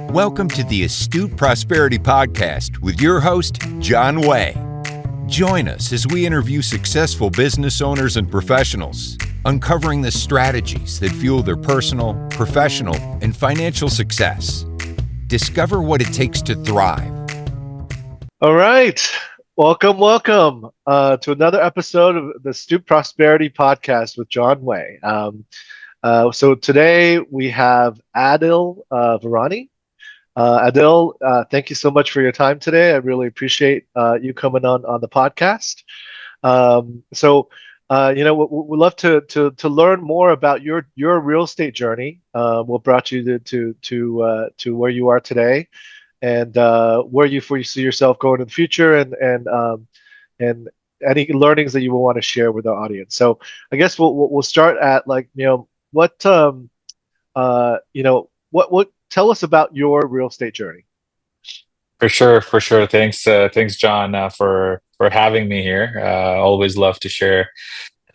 Welcome to the Astute Prosperity Podcast with your host, John Way. Join us as we interview successful business owners and professionals, uncovering the strategies that fuel their personal, professional, and financial success. Discover what it takes to thrive. All right. Welcome to another episode of the Astute Prosperity Podcast with John Way. So today we have Adil Virani. Adil, thank you so much for your time today. I really appreciate you coming on the podcast. We'd love to learn more about your real estate journey. What brought you to where you are today, and where you see yourself going in the future, and any learnings that you will want to share with our audience. So I guess we'll start at what tell us about your real estate journey. For sure. Thanks, John, for having me here. Always love to share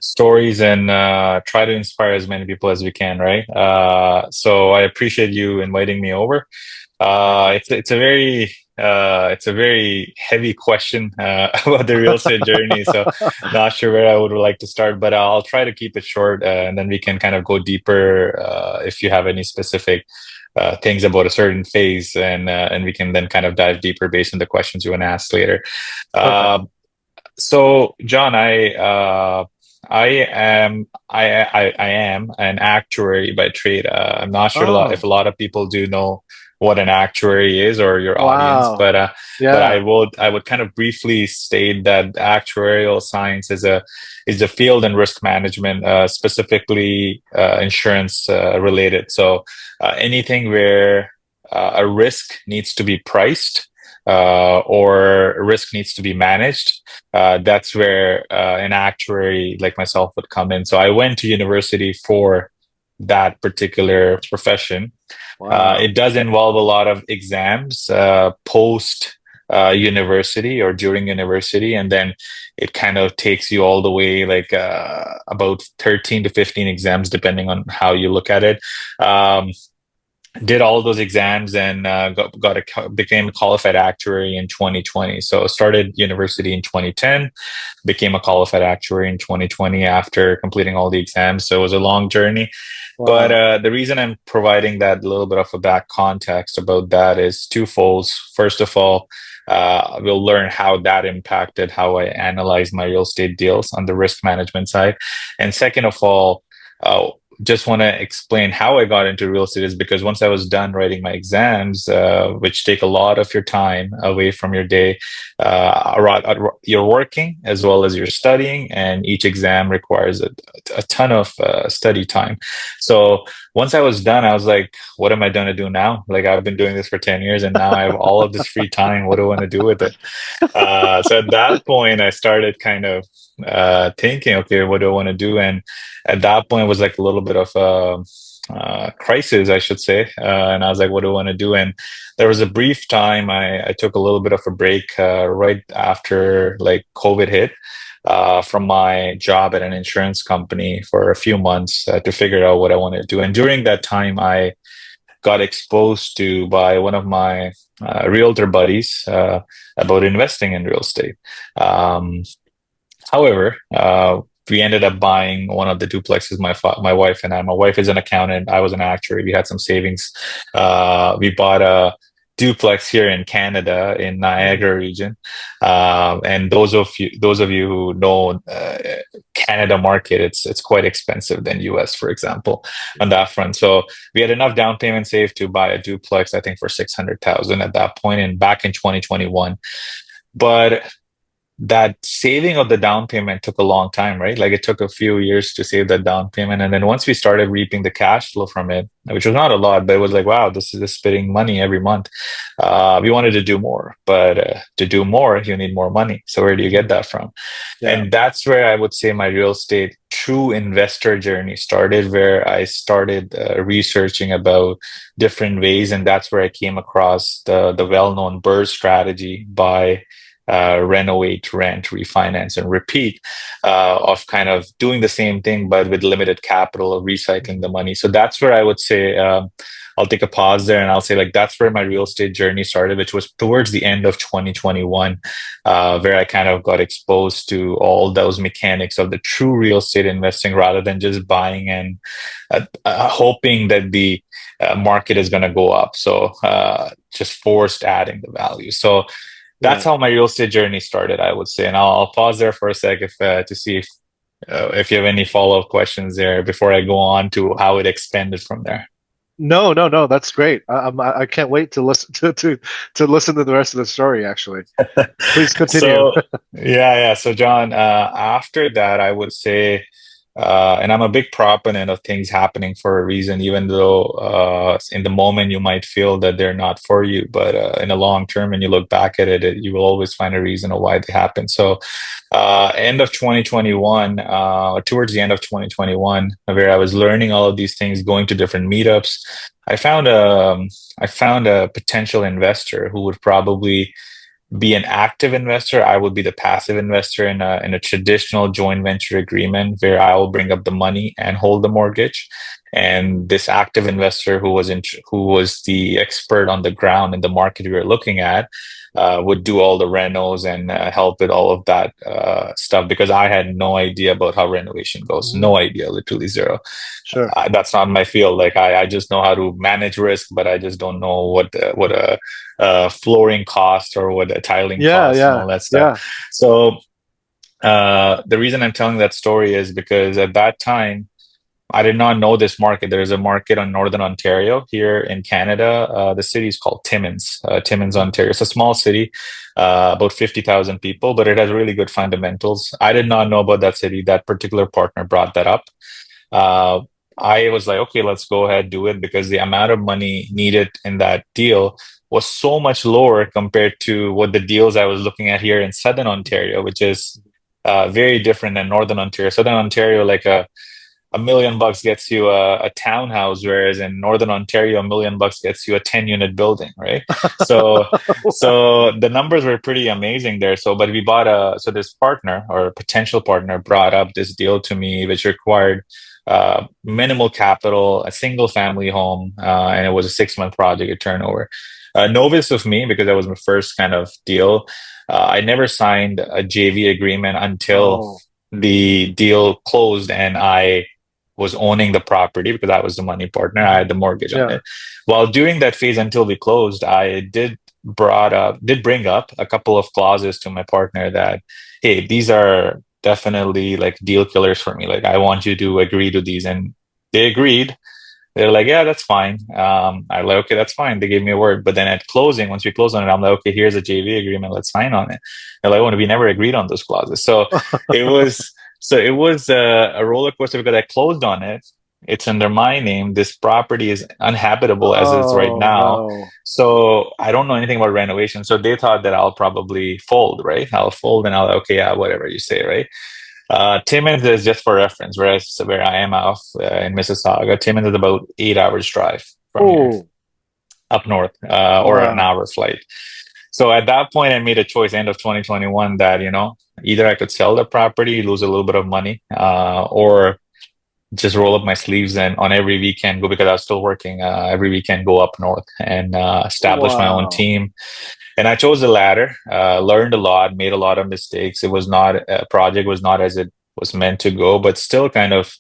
stories and try to inspire as many people as we can, right? So I appreciate you inviting me over. It's a very heavy question about the real estate journey. So not sure where I would like to start, but I'll try to keep it short, and then we can kind of go deeper if you have any specific things about a certain phase, and we can then kind of dive deeper based on the questions you want to ask later. Okay. So, John, I am an actuary by trade. I'm not sure if a lot of people do know what an actuary is, or your audience, but I would kind of briefly state that actuarial science is a field in risk management, specifically insurance related. So anything where a risk needs to be priced, or a risk needs to be managed, that's where an actuary like myself would come in. So I went to university for that particular profession. Wow. It does involve a lot of exams post university or during university, and then it kind of takes you all the way about 13 to 15 exams depending on how you look at it. Did all those exams and became a qualified actuary in 2020. So started university in 2010, became a qualified actuary in 2020 after completing all the exams. So it was a long journey. Wow. But the reason I'm providing that little bit of a back context about that is twofold. First of all, we'll learn how that impacted how I analyze my real estate deals on the risk management side. And second of all, just want to explain how I got into real estate is because once I was done writing my exams, which take a lot of your time away from your day, you're working as well as you're studying, and each exam requires a ton of study time. So once I was done, I was like, what am I going to do now? Like, I've been doing this for 10 years and now I have all of this free time. What do I want to do with it? So at that point, I started kind of thinking, okay, what do I want to do? And at that point, it was like a little bit of a crisis, I should say. And I was like, what do I want to do? And there was a brief time I took a little bit of a break right after like COVID hit from my job at an insurance company for a few months to figure out what I wanted to do. And during that time, I got exposed to by one of my realtor buddies about investing in real estate. However, we ended up buying one of the duplexes, my wife and I. My wife is an accountant. I was an actuary. We had some savings. We bought a duplex here in Canada in Niagara region. And those of you who know Canada market, it's quite expensive than US, for example, on that front. So we had enough down payment saved to buy a duplex, I think for $600,000 at that point, and back in 2021. But that saving of the down payment took a long time, right? Like it took a few years to save that down payment. And then once we started reaping the cash flow from it, which was not a lot, but it was like, wow, this is spitting money every month. We wanted to do more, but to do more, you need more money. So where do you get that from? Yeah. And that's where I would say my real estate true investor journey started, where I started researching about different ways. And that's where I came across the well-known BRRRR strategy by renovate, rent, refinance, and repeat, of kind of doing the same thing, but with limited capital of recycling the money. So that's where I would say a I'll take a pause there and I'll say like that's where my real estate journey started, which was towards the end of 2021, where I kind of got exposed to all those mechanics of the true real estate investing rather than just buying and hoping that the market is going to go up. So just forced adding the value. So that's how my real estate journey started, I would say. And I'll pause there for a sec if to see if you have any follow-up questions there before I go on to how it expanded from there. No, that's great. I can't wait to listen to listen to the rest of the story, actually. Please continue. So, yeah. So, John, after that, I would say, and I'm a big proponent of things happening for a reason, even though in the moment you might feel that they're not for you, but in the long term, when you look back at it, you will always find a reason of why they happen. So, end of 2021, towards the end of 2021, where I was learning all of these things, going to different meetups, I found a potential investor who would probably be an active investor. I would be the passive investor in a traditional joint venture agreement where I will bring up the money and hold the mortgage. And this active investor who was the expert on the ground in the market we were looking at would do all the renos and help with all of that stuff, because I had no idea about how renovation goes. No idea, literally zero. Sure. That's not my field. Like I just know how to manage risk, but I just don't know what a flooring cost or what a tiling cost and all that stuff. Yeah. So the reason I'm telling that story is because at that time, I did not know this market. There's a market on Northern Ontario here in Canada. The city is called Timmins, Ontario. It's a small city, about 50,000 people, but it has really good fundamentals. I did not know about that city. That particular partner brought that up. I was like, okay, let's go ahead, do it, because the amount of money needed in that deal was so much lower compared to what the deals I was looking at here in Southern Ontario, which is very different than Northern Ontario. Southern Ontario, like $1 million gets you a townhouse, whereas in Northern Ontario, $1 million gets you a 10-unit building, right? So the numbers were pretty amazing there. So this partner or potential partner brought up this deal to me, which required minimal capital, a single family home, and it was a 6-month project at turnover. Novice of me, because that was my first kind of deal. I never signed a JV agreement until the deal closed and I was owning the property, because I was the money partner. I had the mortgage on it. While during that phase until we closed, I did bring up a couple of clauses to my partner that, hey, these are definitely like deal killers for me. Like, I want you to agree to these. And they agreed. They're like, yeah, that's fine. I'm like, okay, that's fine. They gave me a word. But then at closing, once we closed on it, I'm like, okay, here's a JV agreement. Let's sign on it. They're like, oh, we never agreed on those clauses. So it was a roller coaster, because I closed on it. It's under my name. This property is uninhabitable as it's right now. No. So I don't know anything about renovation. So they thought that I'll probably fold, right? I'll fold and I'll, okay, yeah, whatever you say, right? Timmins is, just for reference, where I am off in Mississauga. Timmins is about 8 hours drive from here, up north, or an hour flight. So at that point, I made a choice, end of 2021, that, either I could sell the property, lose a little bit of money, or just roll up my sleeves and on every weekend go, because I was still working, every weekend go up north and establish my own team. And I chose the latter, learned a lot, made a lot of mistakes. Project was not as it was meant to go, but still kind of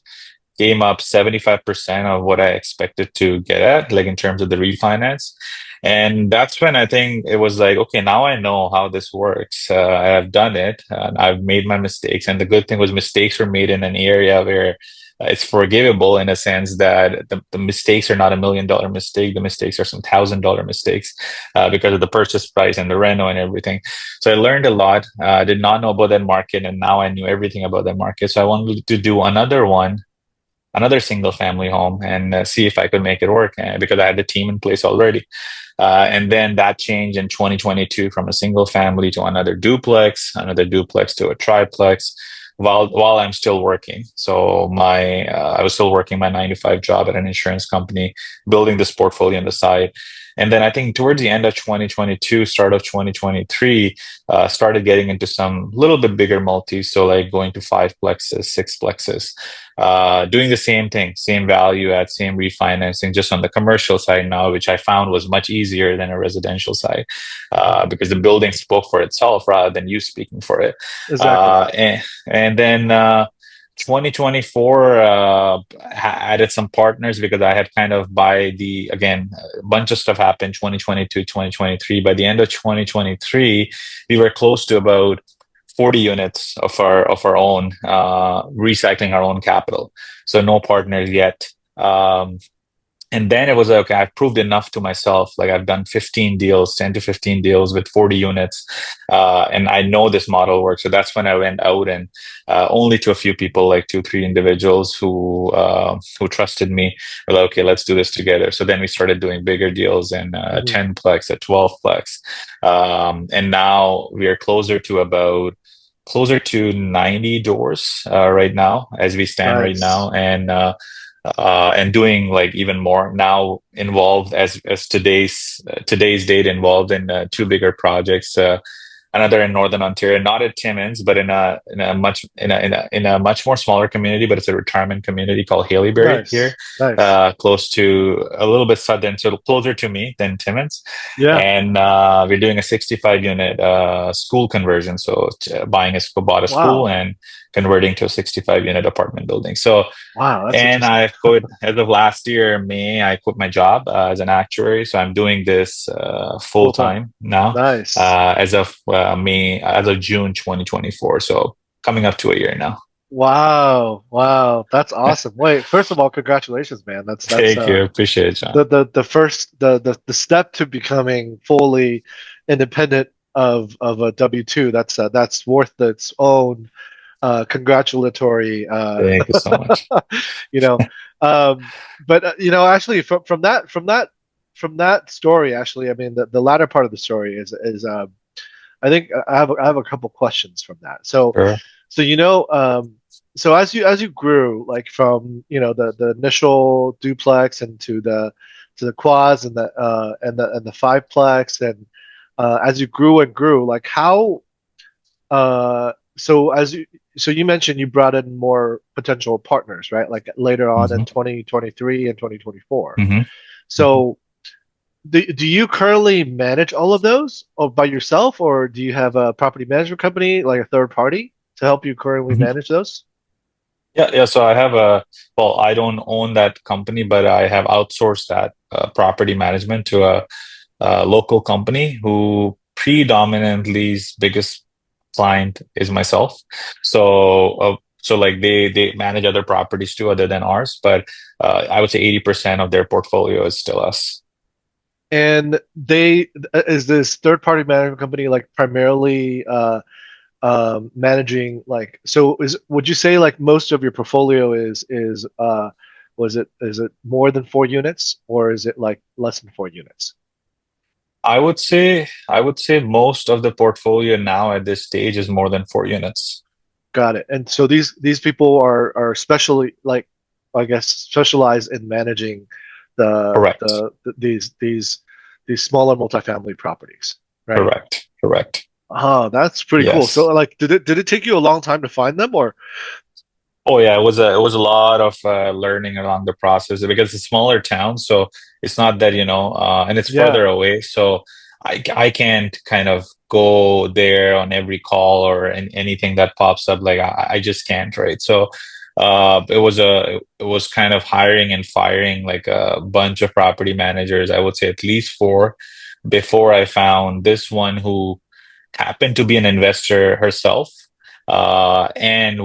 came up 75% of what I expected to get at, like in terms of the refinance. And that's when I think it was like, okay, now I know how this works. I have done it and I've made my mistakes. And the good thing was mistakes were made in an area where it's forgivable, in a sense that the mistakes are not $1 million mistake. The mistakes are some $1,000 mistakes because of the purchase price and the reno and everything. So I learned a lot. I did not know about that market, and now I knew everything about that market. So I wanted to do another single family home, and see if I could make it work, because I had the team in place already. And then that changed in 2022 from a single family to another duplex to a triplex, while I'm still working. So I was still working my 9 to 5 job at an insurance company, building this portfolio on the side. And then I think towards the end of 2022, start of 2023, started getting into some little bit bigger multis. So like going to 5-plexes, 6-plexes, doing the same thing, same value add, same refinancing, just on the commercial side now, which I found was much easier than a residential side, because the building spoke for itself rather than you speaking for it. Exactly. And then 2024 added some partners because I had kind of again, a bunch of stuff happened 2022, 2023. By the end of 2023, we were close to about 40 units of our own, recycling our own capital. So no partners yet. And then it was like, okay, I've proved enough to myself. Like I've done 15 deals, 10 to 15 deals with 40 units. And I know this model works. So that's when I went out and only to a few people, like 2, 3 individuals who trusted me. Were like, okay, let's do this together. So then we started doing bigger deals and 10-plex, a 12-plex. And now we are closer to 90 doors right now as we stand right now. And doing like even more now, involved as today's date, involved in 2 bigger projects, another in Northern Ontario, not at Timmins, but in a much more smaller community, but it's a retirement community called Haleybury here, close to a little bit southern, so closer to me than Timmins. And we're doing a 65 unit school conversion, so bought a school and converting to a 65 unit apartment building. So and I quit as of last year, May. I quit my job as an actuary, so I'm doing this full time now. As of June 2024. So coming up to a year now. Wow, that's awesome. Wait, first of all, congratulations, man. That's thank you, appreciate it, John. The first the step to becoming fully independent of a W-2. That's worth its own congratulatory. Thank you so much. But actually, from that story, actually, I mean, the latter part of the story is I think I have a couple questions from that. So, sure. So as you grew, like from the initial duplex and to the quads and the 5-plex, and as you grew, like how so you mentioned you brought in more potential partners, right? Like later on in 2023 and 2024. So do you currently manage all of those by yourself, or do you have a property management company, like a third party, to help you currently manage those? Yeah. So I have I don't own that company, but I have outsourced that property management to a local company who predominantly's biggest client is myself. So like they manage other properties too, other than ours, but I would say 80% of their portfolio is still us. And is this third party management company like primarily managing, like, so would you say like most of your portfolio is is it more than 4 units, or is it like less than 4 units? I would say most of the portfolio now at this stage is more than 4 units. Got it. And so these people are especially, like, I guess, specialized in managing these smaller multifamily properties, right? Correct. Oh, that's pretty cool. So like, did it take you a long time to find them, or? Oh yeah, it was a lot of learning along the process, because it's a smaller town, so it's not that and it's further away, so I can't kind of go there on every call or anything that pops up. Like I just can't, right? So it was kind of hiring and firing like a bunch of property managers. I would say at least 4 before I found this one who happened to be an investor herself. And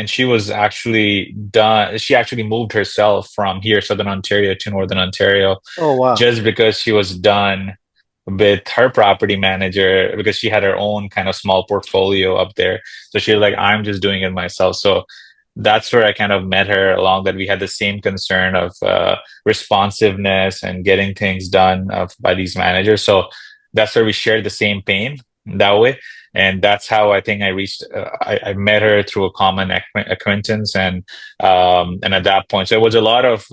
she was actually done. She actually moved herself from here, Southern Ontario, to Northern Ontario. Oh, wow. Just because she was done with her property manager, because she had her own kind of small portfolio up there. So she was like, I'm just doing it myself. So that's where I kind of met her along, that we had the same concern of responsiveness and getting things done by these managers. So that's where we shared the same pain that way. And that's how I think I reached. I met her through a common acquaintance, and at that point, so it was a lot of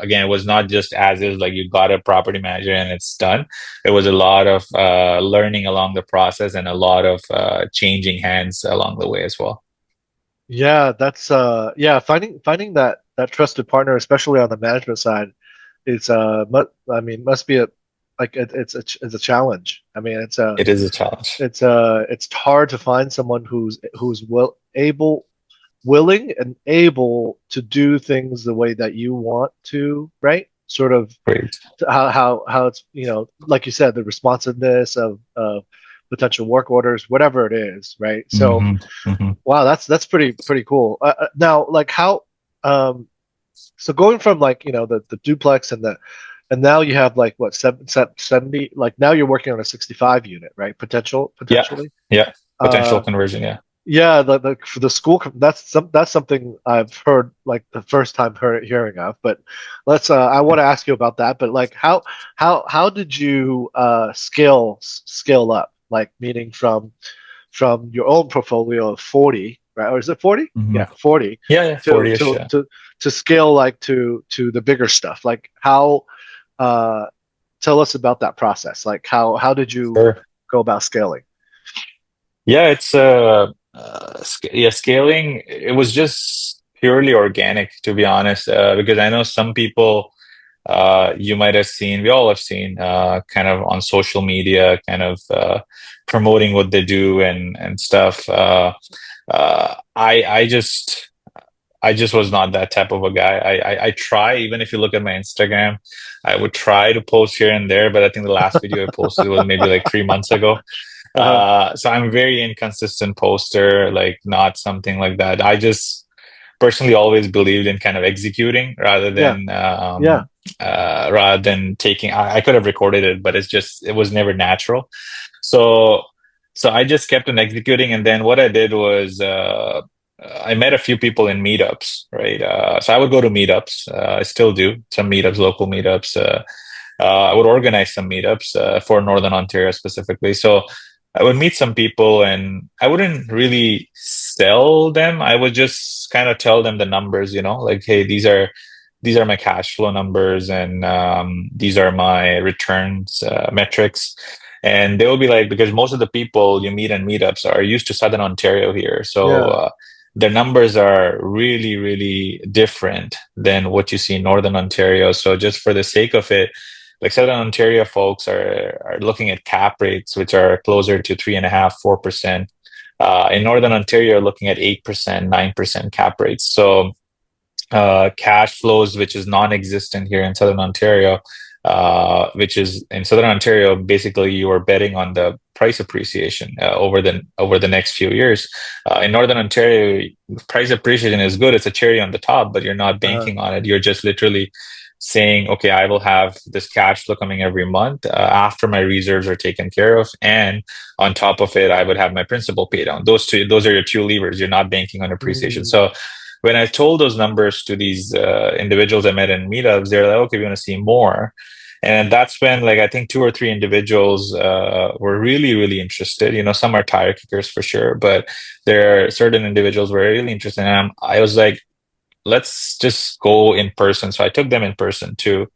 again, it was not just as is like you got a property manager and it's done. It was a lot of learning along the process and a lot of changing hands along the way as well. Yeah, that's yeah, finding that trusted partner, especially on the management side, is I mean, must be a like it's a challenge. I mean, It is a challenge. it's hard to find someone who's willing and able to do things the way that you want to, right? Sort of Great. how it's, like you said, the responsiveness of potential work orders, whatever it is, right? So Hmm. Hmm. wow, that's pretty cool. Now, like how, so going from like the duplex and now you have like what 70, like now you're working on a 65 unit, right? Yeah. Potentially. Yeah. Potential Uh, conversion. Yeah. yeah, for the school that's something I've heard like the first time hearing of. But I want to ask you about that. But like how did you scale up? Like meaning from your own portfolio of 40, right? Or is it 40? Hmm. Yeah, 40 Yeah. Yeah. to 40ish. to Yeah. to to scale like to the bigger stuff. Like how uh tell us about that process. Like how did you Sure. go about scaling? Yeah, it's yeah, scaling. It was just purely organic, to be honest, because I know some people you might have seen, we all have seen, kind of on social media, kind of promoting what they do and stuff. I just was not that type of a guy. I try, even if you look at my Instagram, I would try to post here and there, but I think the last video I posted was maybe like 3 months ago. Uh-huh. So I'm a very inconsistent poster, like not something like that. I just personally always believed in kind of executing Yeah, yeah. rather than taking. I could have recorded it, but it was never natural. So I just kept on executing, and then what I did was I met a few people in meetups, right? So I would go to meetups. I still do some meetups, local meetups. I would organize some meetups for Northern Ontario specifically. So I would meet some people and I wouldn't really sell them. I would just kind of tell them the numbers, like, hey, these are my cash flow numbers and these are my returns metrics. And they will be like, because most of the people you meet in meetups are used to Southern Ontario here. So Yeah. their numbers are really, really different than what you see in Northern Ontario. So just for the sake of it, like Southern Ontario folks are looking at cap rates, which are closer to 3.5%, 4%. In Northern Ontario, looking at 8%, 9% cap rates. So cash flows, which is non-existent here in Southern Ontario, which is in Southern Ontario, basically you are betting on the price appreciation over the next few years. In Northern Ontario, price appreciation is good; it's a cherry on the top, but you're not Uh-huh. banking on it. You're just literally saying, okay, I will have this cash flow coming every month after my reserves are taken care of, and on top of it, I would have my principal paid down. Those are your two levers. You're not banking on appreciation. Mm, So when I told those numbers to these individuals I met in meetups, they're like, okay, we want to see more. And that's when, like, I think two or three individuals were really, really interested. Some are tire kickers for sure, but there are certain individuals who were really interested. And I was like, let's just go in person. So I took them in person to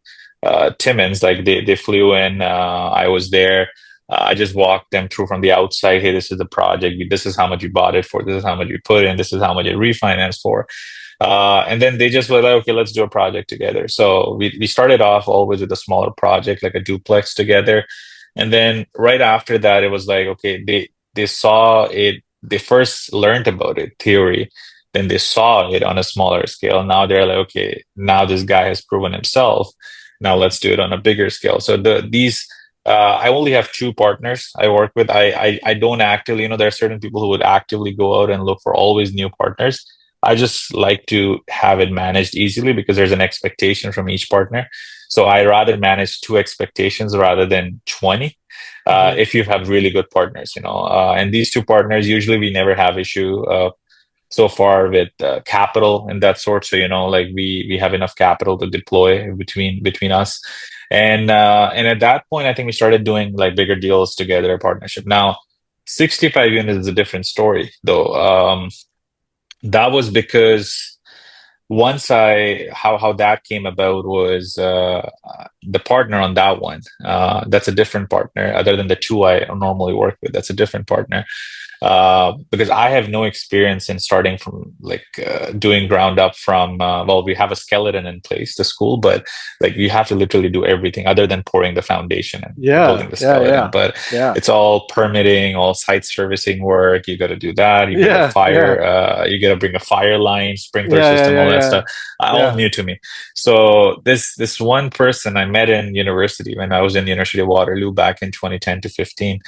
Timmins. Like they flew in. I was there. I just walked them through from the outside. Hey, this is the project. This is how much you bought it for. This is how much you put in. This is how much it refinanced for. And then they just were like, okay, let's do a project together. So we started off always with a smaller project, like a duplex together. And then right after that, it was like, okay, they saw it. They first learned about it, theory. Then they saw it on a smaller scale. Now they're like, okay, now this guy has proven himself. Now let's do it on a bigger scale. So I only have two partners I work with. I don't actively, there are certain people who would actively go out and look for always new partners. I just like to have it managed easily because there's an expectation from each partner. So I rather manage two expectations rather than 20. mhm. If you have really good partners, and these two partners, usually we never have issue so far with capital and that sort. So, like we have enough capital to deploy between us. And at that point, I think we started doing like bigger deals together, partnership. Now, 65 units is a different story, though. That was because once how that came about was the partner on that one. That's a different partner, other than the two I normally work with. That's a different partner. Because I have no experience in starting from doing ground up from well, we have a skeleton in place, the school, but like you have to literally do everything other than pouring the foundation and Yeah, building the yeah, skeleton. yeah, But yeah, it's all permitting, all site servicing work. You got to do that. You got to yeah, yeah, fire. You got to bring a fire line, sprinkler yeah, yeah, system, all yeah, that yeah, stuff. All yeah. new to me. So this one person I met in university when I was in the University of Waterloo back in 2010 to 15,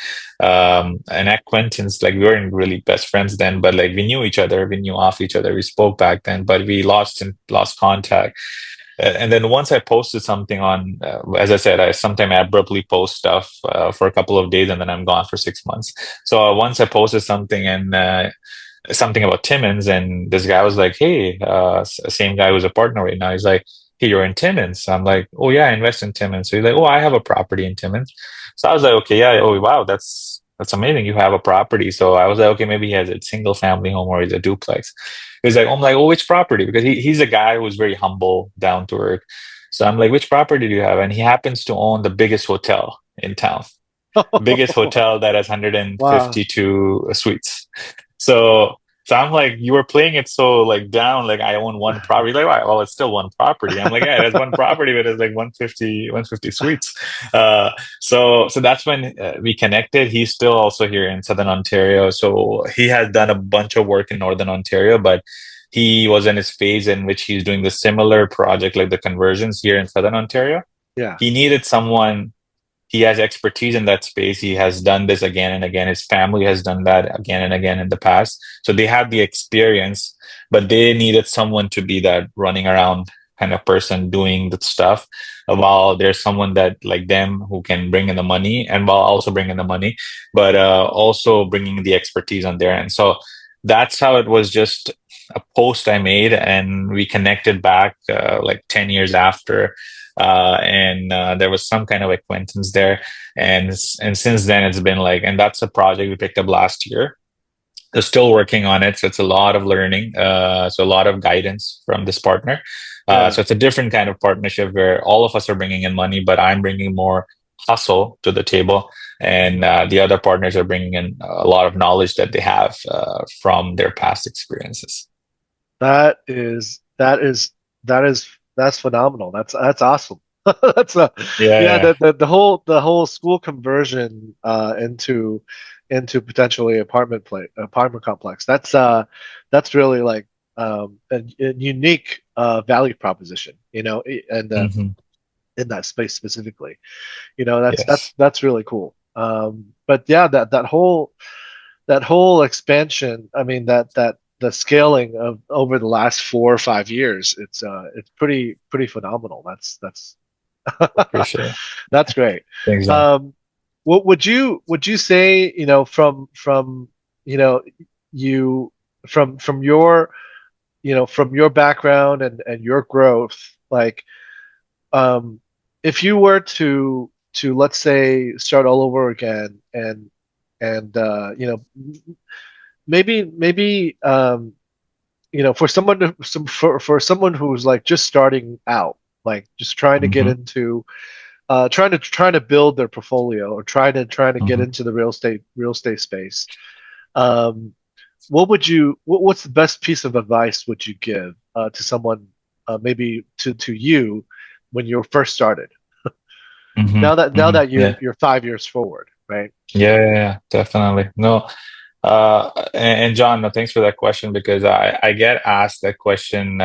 an acquaintance. Like we weren't really best friends then, but like we knew each other, we knew off each other, we spoke back then, but we lost contact. And then once I posted something on, as I said, I sometimes abruptly post stuff for a couple of days and then I'm gone for 6 months. So once I posted something and something about Timmins, and this guy was like, "Hey, same guy who's a partner right now." He's like, "Hey, you're in Timmins." I'm like, "Oh yeah, I invest in Timmins." So he's like, "Oh, I have a property in Timmins." So I was like, "Okay, yeah, oh wow, that's amazing. You have a property." So I was like, "Okay, maybe he has a single family home or he's a duplex." He's like, I'm like, "Oh, which property?" Because he's a guy who's very humble, down to earth. So I'm like, "Which property do you have?" And he happens to own the biggest hotel in town, biggest hotel that has Wow. 152 suites. So so I'm like, you were playing it so like down, like I own one property. Like, "Why? Well, it's still one property." I'm like, "Yeah, there's one property, but it's like 150 suites." So that's when we connected. He's still also here in Southern Ontario. So he has done a bunch of work in Northern Ontario, but he was in his phase in which he's doing the similar project, like the conversions here in Southern Ontario. Yeah. He needed someone. He has expertise in that space. He has done this again and again. His family has done that again and again in the past. So they have the experience, but they needed someone to be that running around kind of person doing the stuff, while there's someone that like them who can bring in the money, and while also bringing the money, but also bringing the expertise on their end. So that's how it was. Just a post I made, and we connected back like 10 years after, and there was some kind of acquaintance there, and since then it's been like, and that's a project we picked up last year. They're still working on it, so it's a lot of learning, so a lot of guidance from this partner. Yeah. So it's a different kind of partnership where all of us are bringing in money, but I'm bringing more hustle to the table, and the other partners are bringing in a lot of knowledge that they have from their past experiences. That is that is that is that's phenomenal. That's awesome. That's a yeah, Yeah. the whole school conversion into potentially apartment complex. That's really like a unique value proposition, and Hmm. in that space specifically. That's that's Yes. that's really cool. But yeah, that whole expansion, I mean, that the scaling of over the last 4 or 5 years, it's pretty phenomenal. That's Appreciate it. that's great. Thanks, John. What would you say, you know you from your background and your growth, like, um if you were to let's say start all over again, and maybe for someone for someone who's like just starting out, like just trying to get Hmm. into trying to build their portfolio, or trying to get Hmm. into the real estate space. um what's the best piece of advice would you give to someone, maybe to you, when you first started, Hmm. now that you're Yeah. you're 5 years forward, right? Yeah, definitely. No, and John, no, thanks for that question, because I get asked that question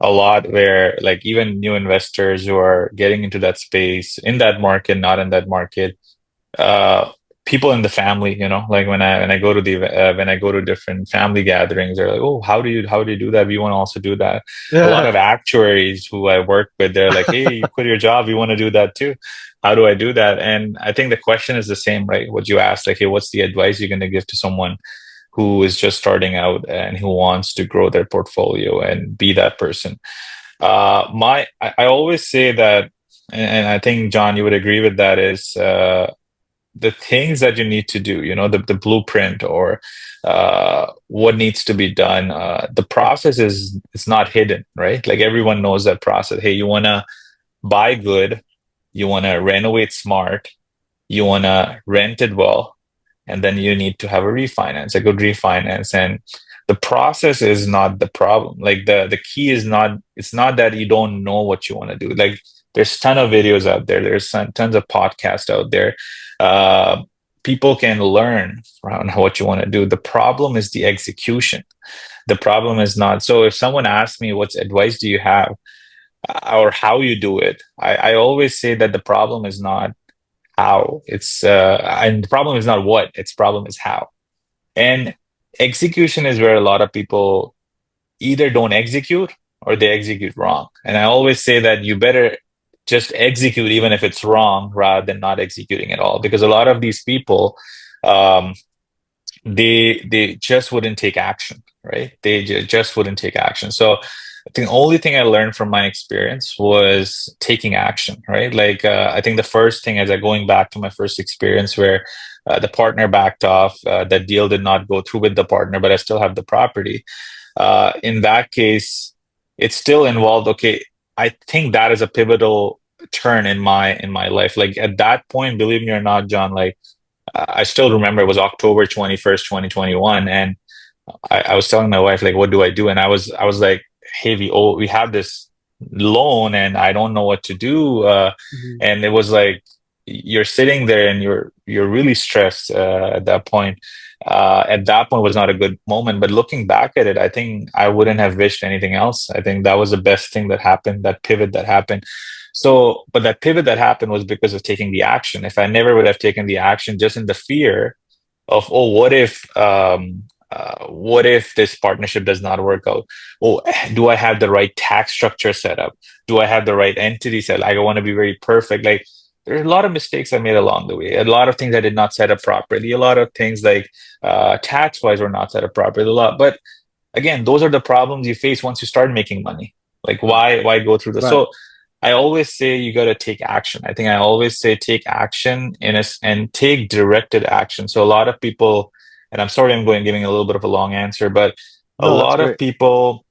a lot, where like even new investors who are getting into that space, in that market, not in that market, uh, people in the family, like when I go to when I go to different family gatherings, they're like, "Oh, how do you do that? We want to also do that." A lot Yeah. of actuaries who I work with, they're like, "Hey, you quit your job, we want to do that too. How do I do that?" And I think the question is the same, right? What you asked, like, "Hey, what's the advice you're going to give to someone who is just starting out and who wants to grow their portfolio and be that person?" I always say that, and I think John, you would agree with that, is the things that you need to do, the blueprint or what needs to be done. The process it's not hidden, right? Like everyone knows that process. Hey, you want to buy good, you want to renovate smart, you want to rent it well, and then you need to have a good refinance. And the process is not the problem. Like the key is not, it's not that you don't know what you want to do. Like there's a ton of videos out there. There's tons of podcasts out there. Uh, People can learn around what you want to do. The problem is the execution. The problem is not. So if someone asks me, what advice do you have or how you do it? I always say that the problem is not how, and the problem is not what, its problem is how. And execution is where a lot of people either don't execute or they execute wrong. And I always say that you better just execute even if it's wrong rather than not executing at all, because a lot of these people, um, they just wouldn't take action, right? They just wouldn't take action. So I think the only thing I learned from my experience was taking action, right? Like I think the first thing, as I going back to my first experience where the partner backed off, that deal did not go through with the partner, but I still have the property. In that case, it still involved, okay, I think that is a pivotal turn in my life. Like at that point, believe me or not, John, like I still remember it was October 21st, 2021. And I was telling my wife, like, what do I do? And I was like, hey, we have this loan and I don't know what to do. Mhm. And it was like, you're sitting there and you're really stressed at that point. At that point was not a good moment, but looking back at it, I think I wouldn't have wished anything else. I think that was the best thing that happened, that pivot that happened. So, but that pivot that happened was because of taking the action. If I never would have taken the action, just in the fear of, oh, what if this partnership does not work out? Oh, do I have the right tax structure set up? Do I have the right entity set? Like, I want to be very perfect. Like, there's a lot of mistakes I made along the way. A lot of things I did not set up properly. A lot of things like tax wise were not set up properly. A lot, but again, those are the problems you face once you start making money. Like, why go through this? Right. So I always say you got to take action. I think I always say take action and take directed action. So a lot of people, and I'm sorry I'm giving a little bit of a long answer, but a No, that's lot of great. people,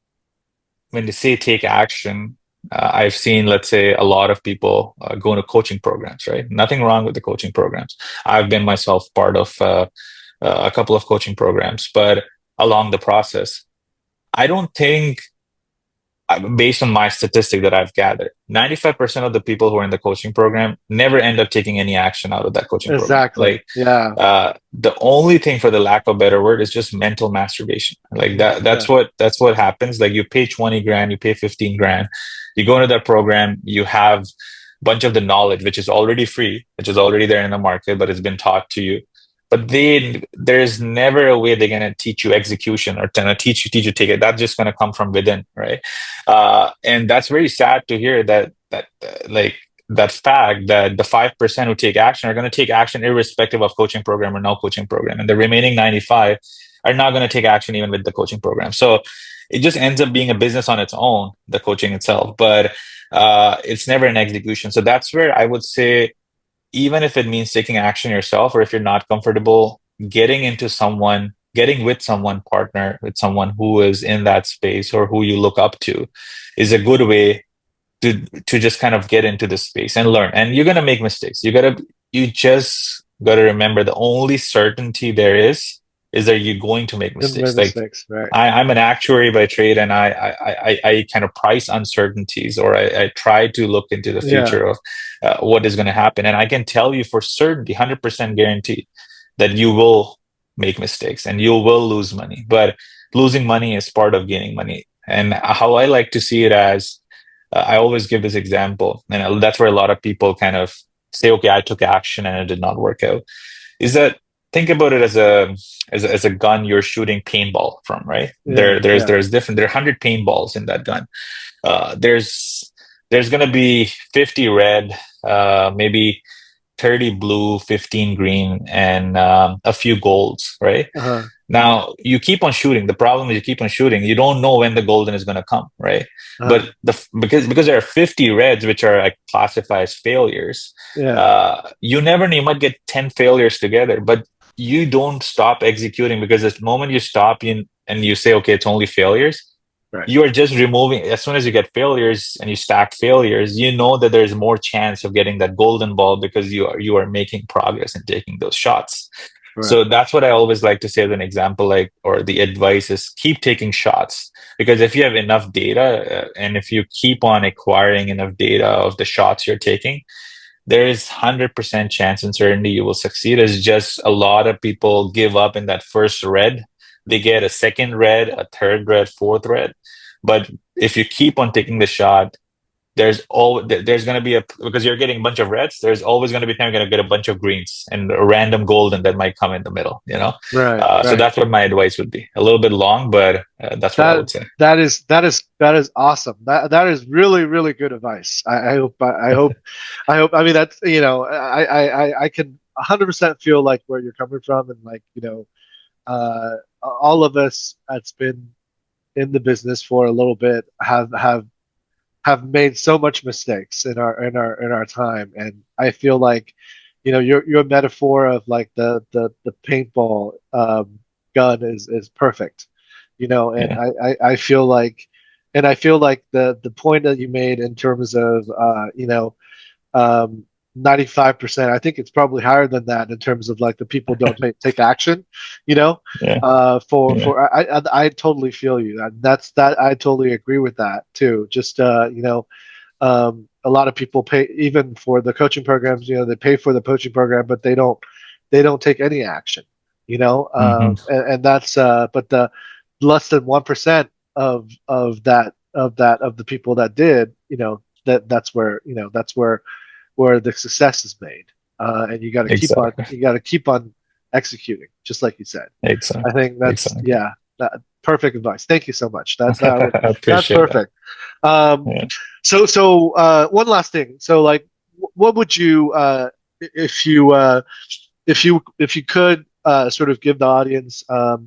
when they say take action, I've seen, let's say, a lot of people go into coaching programs, right? Nothing wrong with the coaching programs. I've been myself part of a couple of coaching programs, but along the process, I don't think, based on my statistic that I've gathered, 95% of the people who are in the coaching program never end up taking any action out of that coaching program. Exactly. Like, Yeah. the only thing, for the lack of a better word, is just mental masturbation. Like that, Yeah. that's what happens. Like you pay 20 grand, you pay 15 grand, you go into that program, you have a bunch of the knowledge, which is already free, which is already there in the market, but it's been taught to you. But there's never a way they're gonna teach you execution or gonna teach you take it. That's just gonna come from within, right? And that's very sad to hear like that fact that the 5% who take action are going to take action irrespective of coaching program or no coaching program, and the remaining 95 are not going to take action even with the coaching program. So it just ends up being a business on its own, the coaching itself, but it's never an execution. So that's where I would say, even if it means taking action yourself, or if you're not comfortable getting with someone, partner with someone who is in that space or who you look up to, is a good way to just kind of get into the space and learn. And you're gonna make mistakes. You just gotta remember, the only certainty there is that you're going to make mistakes. Like, Mistakes, right? I'm an actuary by trade, and I kind of price uncertainties, or I try to look into the Yeah. future of what is going to happen. And I can tell you for certainty, 100% guarantee, that you will make mistakes and you will lose money. But losing money is part of gaining money. And how I like to see it as, I always give this example, and that's where a lot of people kind of say, okay, I took action and it did not work out, is that, think about it as a gun you're shooting paintball from, right? Yeah. There's different, there are 100 paintballs in that gun. There's going to be 50 red, maybe 30 blue, 15 green, and a few golds, right? Uh-huh. Now you keep on shooting. The problem is you keep on shooting. You don't know when the golden is going to come, right? Uh-huh. But because there are 50 reds which are like classified as failures, Yeah. you never know. You might get 10 failures together, but you don't stop executing because the moment you stop and you say, okay, it's only failures, Right. you are just removing. As soon as you get failures and you stack failures, you know that there's more chance of getting that golden ball because you are making progress and taking those shots. Right. So that's what I always like to say as an example, like, or the advice is keep taking shots, because if you have enough data and if you keep on acquiring enough data of the shots you're taking, there is 100% chance and certainty you will succeed. It's just a lot of people give up in that first red. They get a second red, a third red, fourth red. But if you keep on taking the shot, there's going to be because you're getting a bunch of reds, there's always going to be time you're going to get a bunch of greens and a random golden that might come in the middle, Right. so Right. that's what my advice would be. A little bit long, but that's what I That would say. that is awesome. That is really, really good advice. I mean, that's, I can 100% feel like where you're coming from, and like, all of us that's been in the business for a little bit have made so much mistakes in our time, and I feel like, your metaphor of like the paintball gun is perfect, and Yeah. I feel like, the point that you made in terms of, um, 95%. I think it's probably higher than that in terms of like the people don't take action, you know. Yeah. Yeah. I totally feel you. That I totally agree with that too. Just a lot of people pay even for the coaching programs. They pay for the coaching program, but they don't take any action. Hmm. And that's but the less than 1% of the people that did, that's where the success is made. And Exactly. you got to keep on executing, just like you said. Exactly. I think that's, Exactly. yeah, perfect advice. Thank you so much. I That's appreciate that. perfect. Um, Yeah. so one last thing. So like, what would you, if you could sort of give the audience a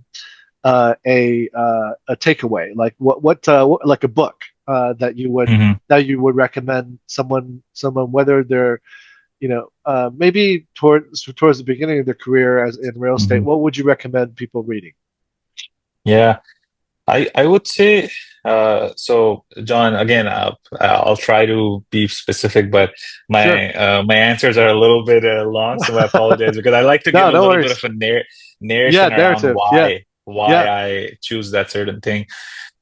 takeaway, like what like a book that Hmm. you would recommend someone, whether they're, maybe towards the beginning of their career as in real estate, Hmm. what would you recommend people reading? Yeah. I would say, so John, again, I'll try to be specific, but Sure. my answers are a little bit long, so I apologize, because I like to give No, a no little bit of worries. a Yeah, narration around narrative. Yeah, why yeah. I choose that certain thing.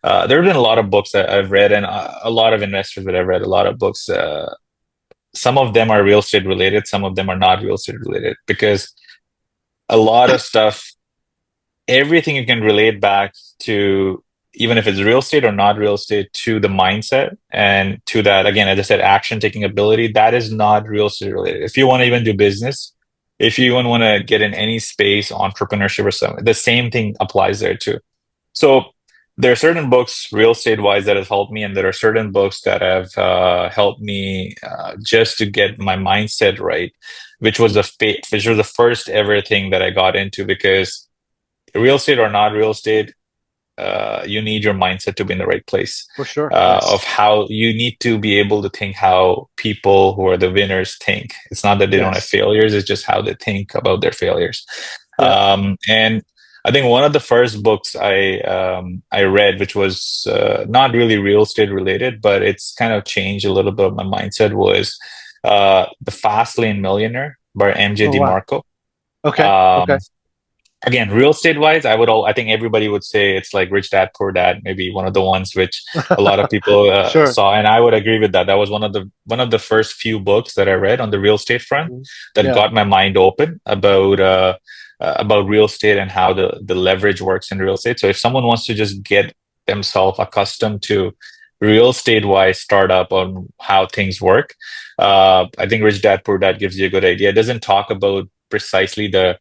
There have been a lot of books that I've read, and a lot of investors that I've read a lot of books. Some of them are real estate related, some of them are not real estate related, because a lot of stuff, everything you can relate back to, even if it's real estate or not real estate, to the mindset and to that, again, as I said, action taking ability, that is not real estate related. If you want to even do business, if you even want to get in any space, entrepreneurship or something, the same thing applies there too. So there are certain books, real estate wise, that have helped me, and there are certain books that have helped me just to get my mindset right, which was the first ever thing that I got into, because real estate or not real estate, you need your mindset to be in the right place. For sure. Yes. Of how you need to be able to think how people who are the winners think. It's not that they don't have Yes. failures; it's just how they think about their failures. Yeah. And I think one of the first books I read, which was not really real estate related, but it's kind of changed a little bit of my mindset, was The Fast Lane Millionaire by MJ Oh wow. DeMarco. Okay. Okay. Um, Again, real estate wise, I think everybody would say it's like Rich Dad Poor Dad, maybe one of the ones which a lot of people Sure. saw, and I would agree with that. That was one of the first few books that I read on the real estate front Mhm. that Yeah. got my mind open about real estate and how the leverage works in real estate. So if someone wants to just get themselves accustomed to real estate wise startup on how things work, I think Rich Dad Poor Dad gives you a good idea. It doesn't talk about precisely the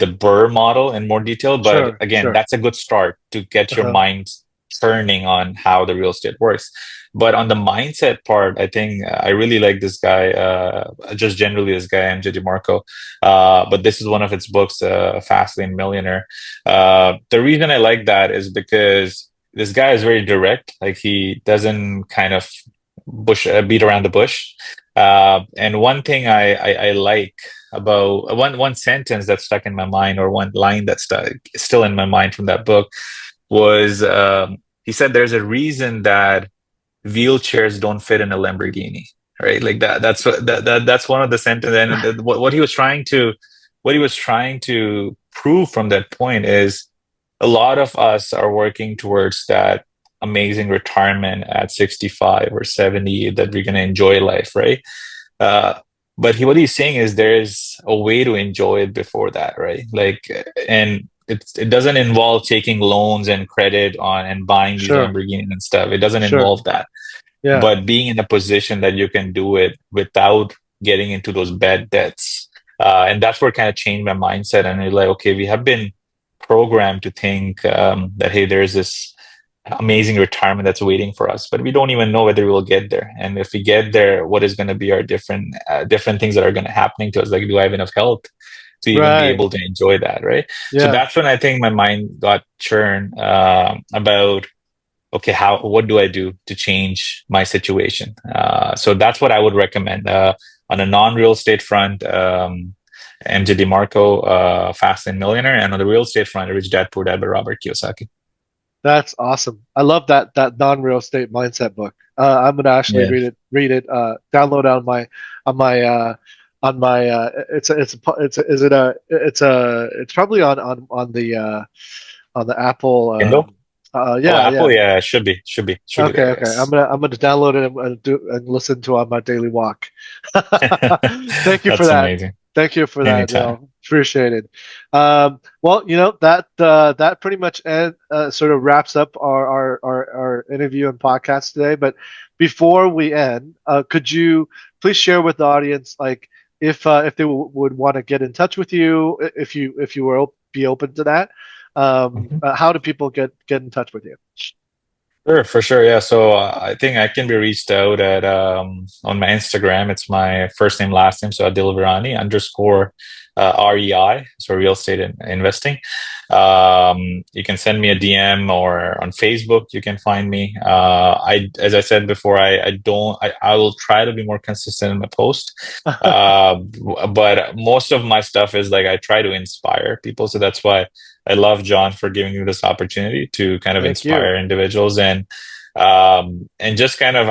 Burr model in more detail, but Sure. again, Sure. that's a good start to get your Uh-huh. mind churning on how the real estate works. But on the mindset part, I think I really like this guy, just generally this guy, MJ DeMarco. But this is one of its books, Fast Lane Millionaire. The reason I like that is because this guy is very direct. Like he doesn't kind of beat around the bush. And one thing I like about one sentence that stuck in my mind, or one line that's still in my mind from that book, was he said there's a reason that wheelchairs don't fit in a Lamborghini, right? Like that's one of the sentences. And what he was trying to prove from that point is a lot of us are working towards that amazing retirement at 65 or 70 that we're going to enjoy life, right? But what he's saying is there's a way to enjoy it before that, right? Like, and it doesn't involve taking loans and credit on and buying these Lamborghinis and stuff. It doesn't involve that. Yeah. But being in a position that you can do it without getting into those bad debts. And that's where it kind of changed my mindset. And you're like, okay, we have been programmed to think that, hey, there's this amazing retirement that's waiting for us, but we don't even know whether we will get there. And if we get there, what is going to be our different things that are going to happening to us? Like, do I have enough health to even be able to enjoy that, right? Yeah. So that's when I think my mind got churned about, okay, what do I do to change my situation? So that's what I would recommend on a non-real estate front. MJ DeMarco, Fast Lane Millionaire, and on the real estate front, Rich Dad Poor Dad by Robert Kiyosaki. That's awesome. I love that non-real estate mindset book. I'm gonna actually read it. Download on my. It's probably on the Apple. Kindle? Apple, yeah, it should be. Okay. I'm gonna download it and listen to on my daily walk. Thank you for that. Amazing. Thank you for that. Appreciate it. Well, that pretty much sort of wraps up our interview and podcast today. But before we end, could you please share with the audience, like, if they would want to get in touch with you, if you were be open to that, how do people get in touch with you? Sure, for sure. Yeah. So I think I can be reached out at on my Instagram. It's my first name, last name. So Adil Virani _REI. So real estate investing. You can send me a DM, or on Facebook, you can find me. As I said before, I will try to be more consistent in my post. But most of my stuff is like, I try to inspire people. So that's why I love John for giving me this opportunity to kind of inspire individuals, and just kind of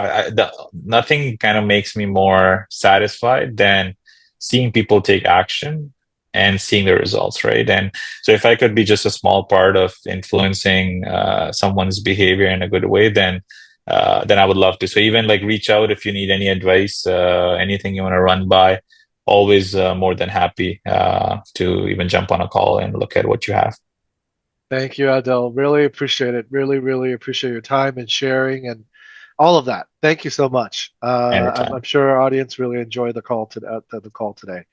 nothing kind of makes me more satisfied than seeing people take action and seeing the results, right? And so if I could be just a small part of influencing someone's behavior in a good way, then I would love to. So even like reach out if you need any advice, anything you want to run by. Always more than happy to even jump on a call and look at what you have. Thank you, Adil. Really appreciate it. Really appreciate your time and sharing and all of that. Thank you so much. I'm sure our audience really enjoyed the call today.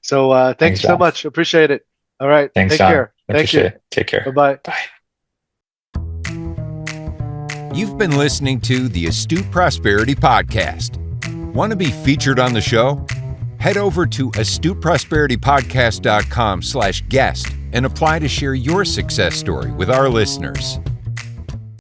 So thanks you so much. Appreciate it. All right. Thanks, Take John. care. Thank you. Take care. Bye-bye. Bye. You've been listening to the Astute Prosperity Podcast. Want to be featured on the show? Head over to astuteprosperitypodcast.com/guest and apply to share your success story with our listeners.